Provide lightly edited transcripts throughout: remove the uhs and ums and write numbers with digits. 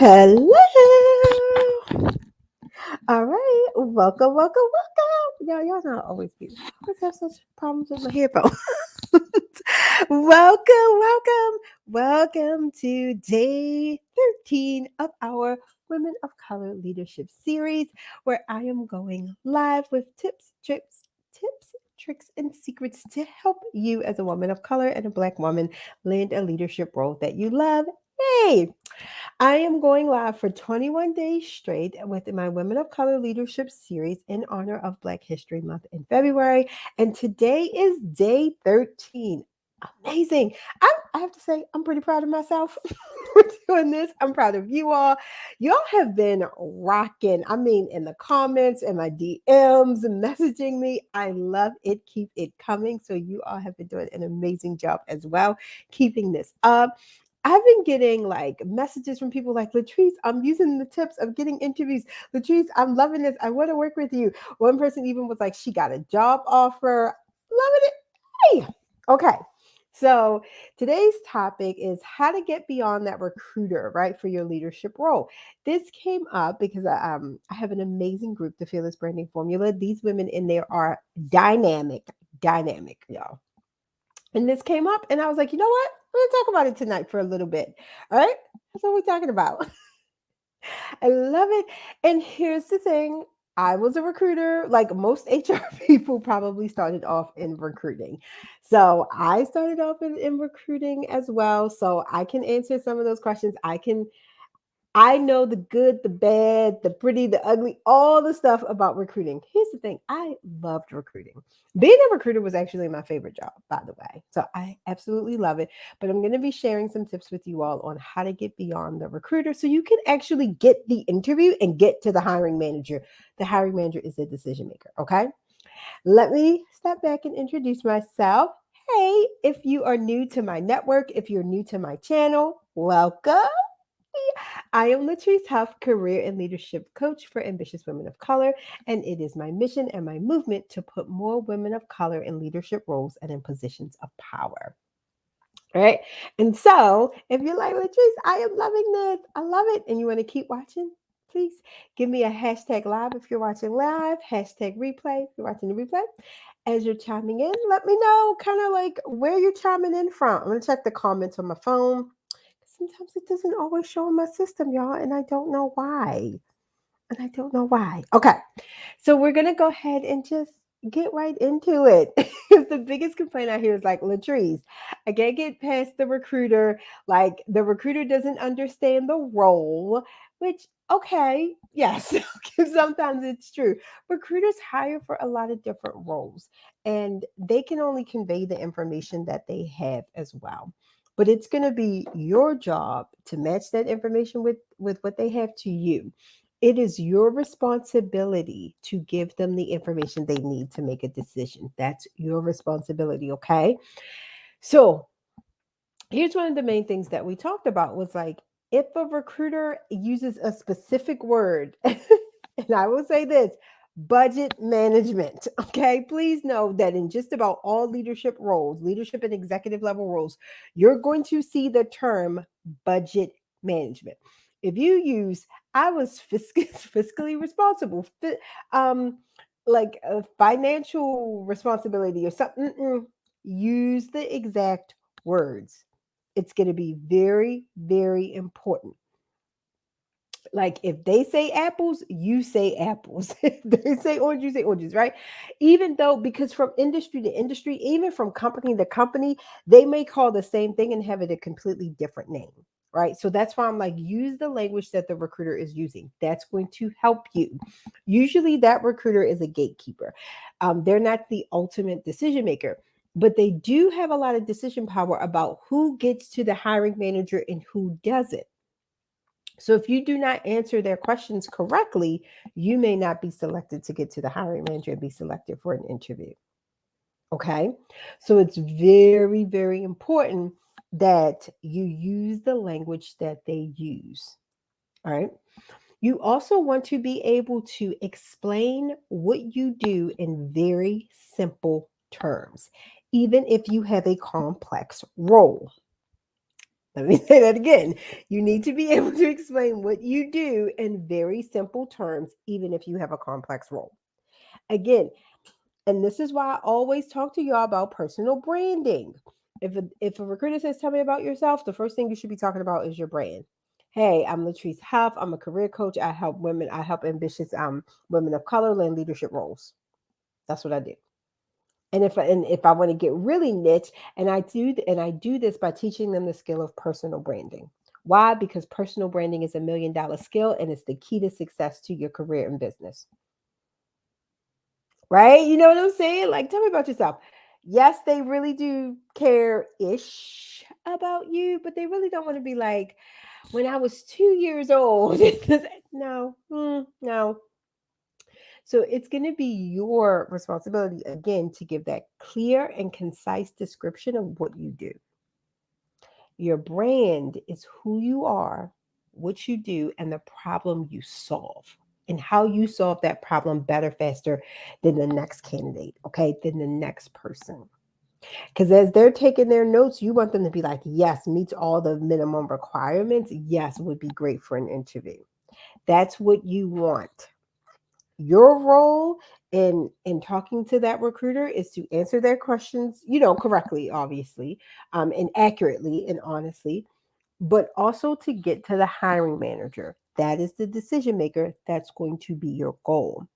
Hello. All right. Welcome, welcome, welcome. Y'all not always be. I always have such problems with my headphones. Welcome to day 13 of our Women of Color Leadership Series, where I am going live with tips, tricks, and secrets to help you as a woman of color and a Black woman land a leadership role that you love. Hey, I am going live for 21 days straight with my Women of Color Leadership Series in honor of Black History Month in February. And today is day 13. Amazing. I have to say, I'm pretty proud of myself for doing this. I'm proud of you all. Y'all have been rocking. I mean, in the comments and my DMs and messaging me. I love it. Keep it coming. So, you all have been doing an amazing job as well, keeping this up. I've been getting like messages from people like, Latrice, I'm using the tips of getting interviews. Latrice, I'm loving this. I want to work with you. One person even was like, she got a job offer. Loving it. Hey. Okay. So today's topic is how to get beyond that recruiter, right, for your leadership role. This came up because I have an amazing group, the Fearless Branding Formula. These women in there are dynamic, y'all. And this came up, and I was like, you know what? We're going to talk about it tonight for a little bit. All right. That's what we're talking about. I love it. And here's the thing. I was a recruiter, like most HR people probably started off in recruiting. So I started off in recruiting as well. So I can answer some of those questions. I know the good, the bad, the pretty, the ugly, all the stuff about recruiting. Here's the thing. I loved recruiting. Being a recruiter was actually my favorite job, by the way. So I absolutely love it. But I'm going to be sharing some tips with you all on how to get beyond the recruiter so you can actually get the interview and get to the hiring manager. The hiring manager is the decision maker. Okay. Let me step back and introduce myself. Hey, if you are new to my network, if you're new to my channel, welcome. I am Latrice Huff, career and leadership coach for ambitious women of color, and it is my mission and my movement to put more women of color in leadership roles and in positions of power. All right. And so, if you're like, Latrice, I am loving this, I love it, and you want to keep watching, please give me a hashtag live if you're watching live, hashtag replay if you're watching the replay. As you're chiming in, let me know kind of like where you're chiming in from. I'm going to check the comments on my phone. Sometimes it doesn't always show in my system, y'all, and I don't know why. Okay. So we're gonna go ahead and just get right into it. Because the biggest complaint I hear is like, Latrice, I can't get past the recruiter. Like the recruiter doesn't understand the role, which okay, yes, sometimes it's true. Recruiters hire for a lot of different roles, and they can only convey the information that they have as well. But it's going to be your job to match that information with what they have to you. It is your responsibility to give them the information they need to make a decision. That's your responsibility, okay? So, here's one of the main things that we talked about was like if a recruiter uses a specific word, and I will say this, budget management, okay? Please know that in just about all leadership roles, leadership and executive level roles, you're going to see the term budget management. If you use, I was fiscally responsible, um, like a financial responsibility or something, use the exact words. It's going to be very, very important. Like if they say apples, you say apples. If they say orange, you say oranges, right? Even though, because from industry to industry, even from company to company, they may call the same thing and have it a completely different name, right? So that's why I'm like, use the language that the recruiter is using. That's going to help you. Usually, that recruiter is a gatekeeper. They're not the ultimate decision maker, but they do have a lot of decision power about who gets to the hiring manager and who doesn't. So if you do not answer their questions correctly, you may not be selected to get to the hiring manager and be selected for an interview. Okay. So it's very, very important that you use the language that they use. All right. You also want to be able to explain what you do in very simple terms, even if you have a complex role. Let me say that again. You need to be able to explain what you do in very simple terms, even if you have a complex role. Again, and this is why I always talk to y'all about personal branding. If a recruiter says, "Tell me about yourself," the first thing you should be talking about is your brand. Hey, I'm Latrice Huff. I'm a career coach. I help women. I help ambitious women of color land leadership roles. That's what I do. And if I want to get really niche, and I do this by teaching them the skill of personal branding. Why? Because personal branding is $1 million skill, and it's the key to success to your career and business. Right? You know what I'm saying? Like, tell me about yourself. Yes, they really do care ish about you, but they really don't want to be like, when I was 2 years old. No, no. So it's going to be your responsibility again to give that clear and concise description of what you do. Your brand is who you are, what you do, and the problem you solve, and how you solve that problem better, faster than the next candidate, okay, than the next person. Because as they're taking their notes, you want them to be like, yes, meets all the minimum requirements. Yes, would be great for an interview. That's what you want. Your role in talking to that recruiter is to answer their questions, correctly, obviously, and accurately and honestly, but also to get to the hiring manager. That is the decision maker. That's going to be your goal.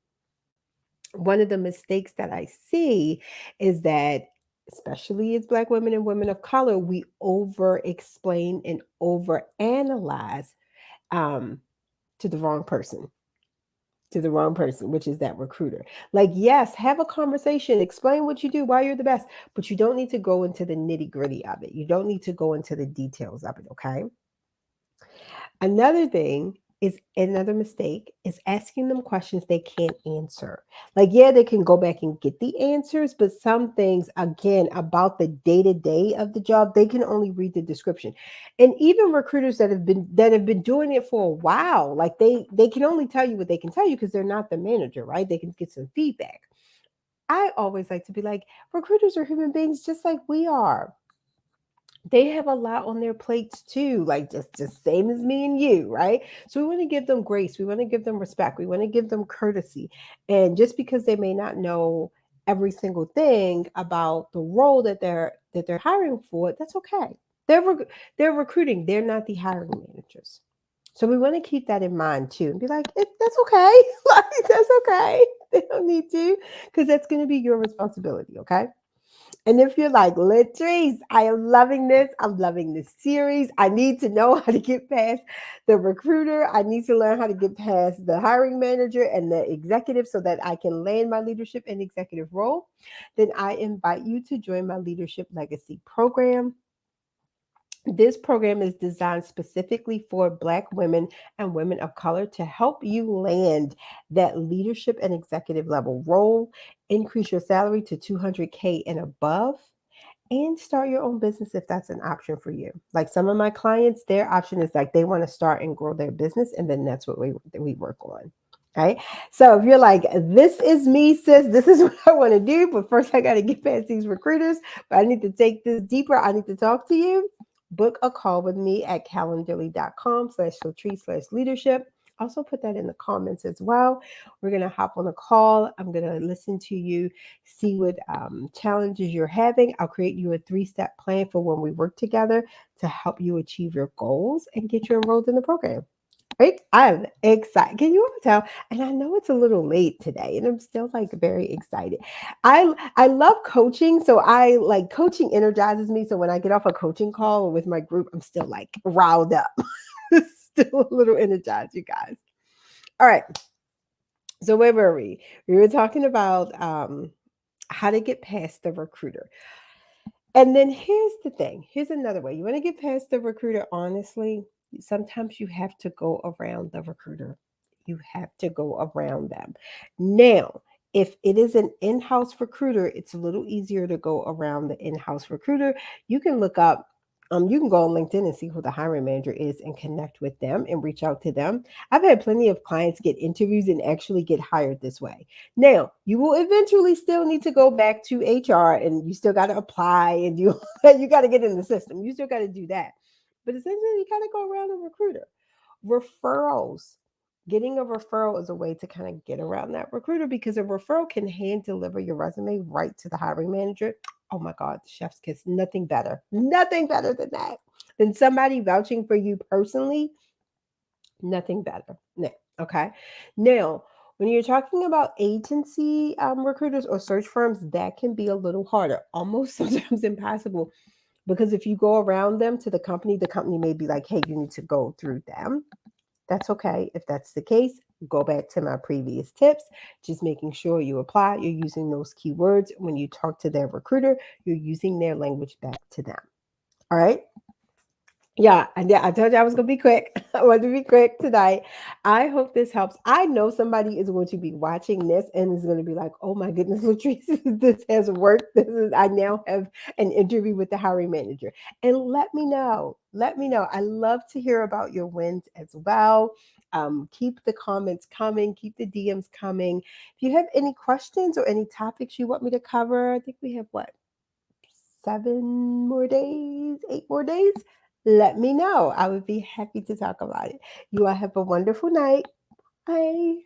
One of the mistakes that I see is that, especially as Black women and women of color, we over explain and over analyze, um, to the wrong person, which is that recruiter. Like, yes, have a conversation, explain what you do, why you're the best, but you don't need to go into the nitty gritty of it. You don't need to go into the details of it, okay? Another mistake is asking them questions they can't answer. Like, yeah, they can go back and get the answers, but some things, again, about the day to day of the job, they can only read the description. And even recruiters that have been doing it for a while, like they can only tell you what they can tell you because they're not the manager, right? They can get some feedback. I always like to be like, recruiters are human beings just like we are. They have a lot on their plates too, like just same as me and you, right? So we want to give them grace, we want to give them respect, we want to give them courtesy. And just because they may not know every single thing about the role that they're hiring for, that's okay. They're recruiting, they're not the hiring managers. So we want to keep that in mind too, and be like, that's okay. Like, that's okay. They don't need to, because that's going to be your responsibility, okay? And if you're like, Latrice, I am loving this. I'm loving this series. I need to know how to get past the recruiter. I need to learn how to get past the hiring manager and the executive so that I can land my leadership and executive role. Then I invite you to join my Leadership Legacy program. This program is designed specifically for Black women and women of color to help you land that leadership and executive level role, increase your salary to 200K and above, and start your own business if that's an option for you. Like some of my clients, their option is like they want to start and grow their business, and then that's what we work on. Right. So if you're like, this is me, sis, this is what I want to do, but first I got to get past these recruiters, but I need to take this deeper. I need to talk to you. Book a call with me at calendly.com/Latrice/leadership. Also put that in the comments as well. We're going to hop on a call. I'm going to listen to you, see what challenges you're having. I'll create you a 3-step plan for when we work together to help you achieve your goals and get you enrolled in the program. Right? I'm excited. Can you all tell? And I know it's a little late today, and I'm still like very excited. I love coaching, so I like coaching energizes me. So when I get off a coaching call with my group, I'm still like riled up, still a little energized, you guys. All right. So where were we? We were talking about how to get past the recruiter. And then here's the thing. Here's another way. You want to get past the recruiter honestly, sometimes you have to go around the recruiter. You have to go around them. Now, if it is an in-house recruiter, it's a little easier to go around the in-house recruiter. You can look up you can go on LinkedIn and see who the hiring manager is and connect with them and reach out to them. I've had plenty of clients get interviews and actually get hired this way. Now, you will eventually still need to go back to HR, and you still got to apply, and you you got to get in the system. You still got to do that. but essentially you kind of go around a recruiter. Referrals. Getting a referral is a way to kind of get around that recruiter because a referral can hand deliver your resume right to the hiring manager. Oh my God, the chef's kiss. Nothing better than that. Than somebody vouching for you personally. Nothing better. No. Okay. Now, when you're talking about agency recruiters or search firms, that can be a little harder, almost sometimes impossible. Because if you go around them to the company may be like, hey, you need to go through them. That's okay. If that's the case, go back to my previous tips. Just making sure you apply, you're using those keywords. When you talk to their recruiter, you're using their language back to them. All right. Yeah, and yeah, I told you I was gonna be quick. I want to be quick tonight. I hope this helps. I know somebody is going to be watching this and is going to be like, "Oh my goodness, Latrice, this has worked. This is I now have an interview with the hiring manager." And let me know. Let me know. I love to hear about your wins as well. Keep the comments coming. Keep the DMs coming. If you have any questions or any topics you want me to cover, I think we have what 7 more days, 8 more days, let me know. I would be happy to talk about it. You all have a wonderful night. Bye.